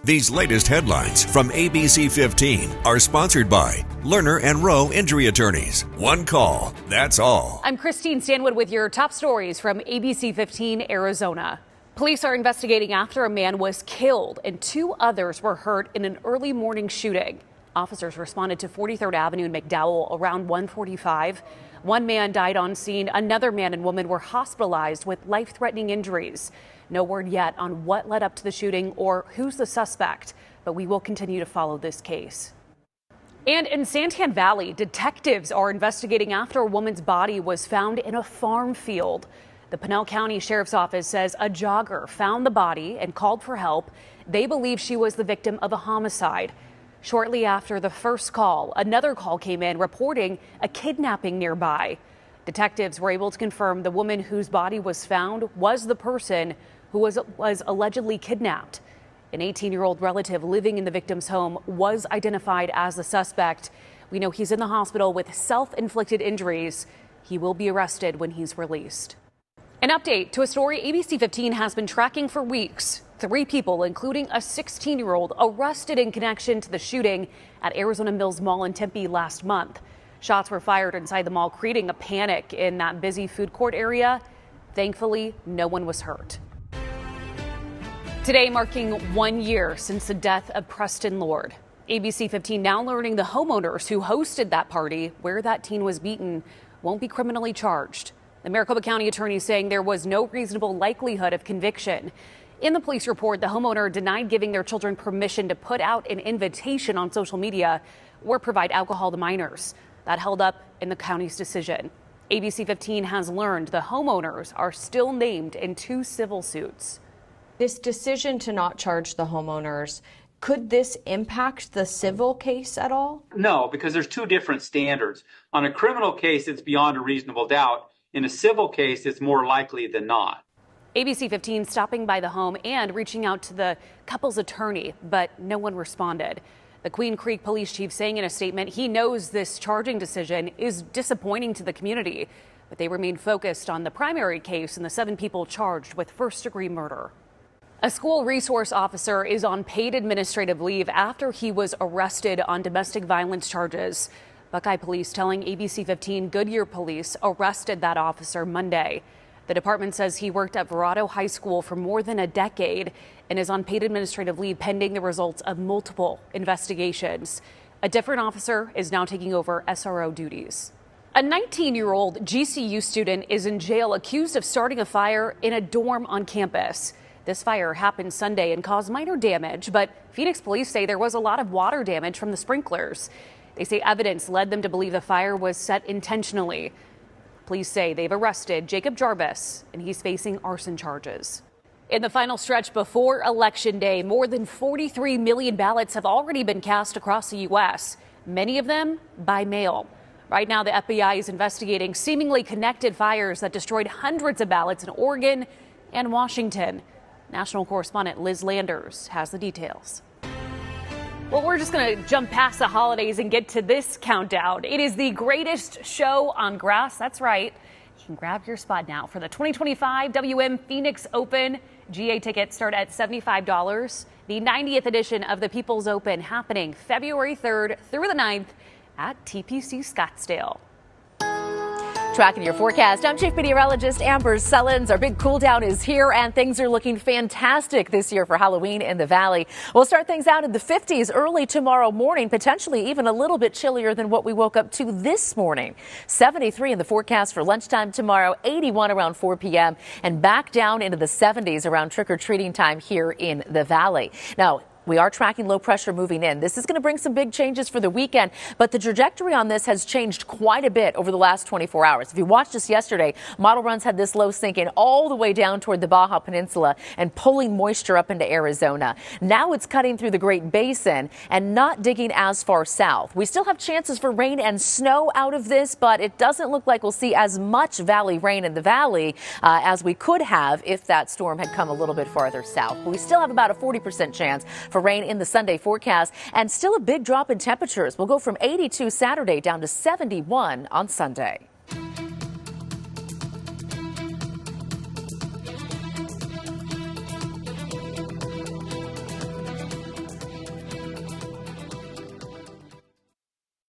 These latest headlines from ABC15 are sponsored by Lerner and Rowe Injury Attorneys. One call, that's all. I'm Christine Stanwood with your top stories from ABC15 Arizona. Police are investigating after a man was killed and two others were hurt in an early morning shooting. Officers responded to 43rd Avenue in McDowell around 1:45. One man died on scene. Another man and woman were hospitalized with life-threatening injuries. No word yet on what led up to the shooting or who's the suspect, but we will continue to follow this case. And in Santan Valley, detectives are investigating after a woman's body was found in a farm field. The Pinal County Sheriff's Office says a jogger found the body and called for help. They believe she was the victim of a homicide. Shortly after the first call, another call came in reporting a kidnapping nearby. Detectives were able to confirm the woman whose body was found was the person who was allegedly kidnapped. An 18-year-old relative living in the victim's home was identified as the suspect. We know he's in the hospital with self-inflicted injuries. He will be arrested when he's released. An update to a story ABC15 has been tracking for weeks. 3 people, including a 16-year-old, arrested in connection to the shooting at Arizona Mills Mall in Tempe last month. Shots were fired inside the mall, creating a panic in that busy food court area. Thankfully, no one was hurt. Today marking 1 year since the death of Preston Lord. ABC15 now learning the homeowners who hosted that party where that teen was beaten won't be criminally charged. The Maricopa County attorney saying there was no reasonable likelihood of conviction. In the police report, the homeowner denied giving their children permission to put out an invitation on social media or provide alcohol to minors. That held up in the county's decision. ABC15 has learned the homeowners are still named in 2 civil suits. This decision to not charge the homeowners, could this impact the civil case at all? No, because there's 2 different standards. On a criminal case, it's beyond a reasonable doubt. In a civil case, it's more likely than not. ABC15 stopping by the home and reaching out to the couple's attorney, but no one responded. The Queen Creek police chief saying in a statement he knows this charging decision is disappointing to the community, but they remain focused on the primary case and the 7 people charged with first-degree murder. A school resource officer is on paid administrative leave after he was arrested on domestic violence charges. Buckeye police telling ABC15 Goodyear police arrested that officer Monday. The department says he worked at Verrado High School for more than a decade and is on paid administrative leave pending the results of multiple investigations. A different officer is now taking over SRO duties. A 19-year-old GCU student is in jail accused of starting a fire in a dorm on campus. This fire happened Sunday and caused minor damage, but Phoenix police say there was a lot of water damage from the sprinklers. They say evidence led them to believe the fire was set intentionally. Police say they've arrested Jacob Jarvis, and he's facing arson charges. In the final stretch before Election Day, more than 43 million ballots have already been cast across the U.S., many of them by mail. Right now, the FBI is investigating seemingly connected fires that destroyed hundreds of ballots in Oregon and Washington. National correspondent Liz Landers has the details. Well, we're just going to jump past the holidays and get to this countdown. It is the greatest show on grass. That's right. You can grab your spot now for the 2025 WM Phoenix Open. GA tickets start at $75. The 90th edition of the People's Open happening February 3rd through the 9th at TPC Scottsdale. Tracking your forecast, I'm Chief Meteorologist Amber Sullins. Our big cool down is here and things are looking fantastic this year for Halloween in the Valley. We'll start things out in the 50s early tomorrow morning, potentially even a little bit chillier than what we woke up to this morning. 73 in the forecast for lunchtime tomorrow, 81 around 4 p.m. and back down into the 70s around trick-or-treating time here in the Valley. Now, we are tracking low pressure moving in. This is going to bring some big changes for the weekend, but the trajectory on this has changed quite a bit over the last 24 hours. If you watched us yesterday, model runs had this low sinking all the way down toward the Baja Peninsula and pulling moisture up into Arizona. Now it's cutting through the Great Basin and not digging as far south. We still have chances for rain and snow out of this, but it doesn't look like we'll see as much valley rain in the valley as we could have if that storm had come a little bit farther south. But we still have about a 40% chance for rain in the Sunday forecast and still a big drop in temperatures. We'll go from 82 Saturday down to 71 on Sunday.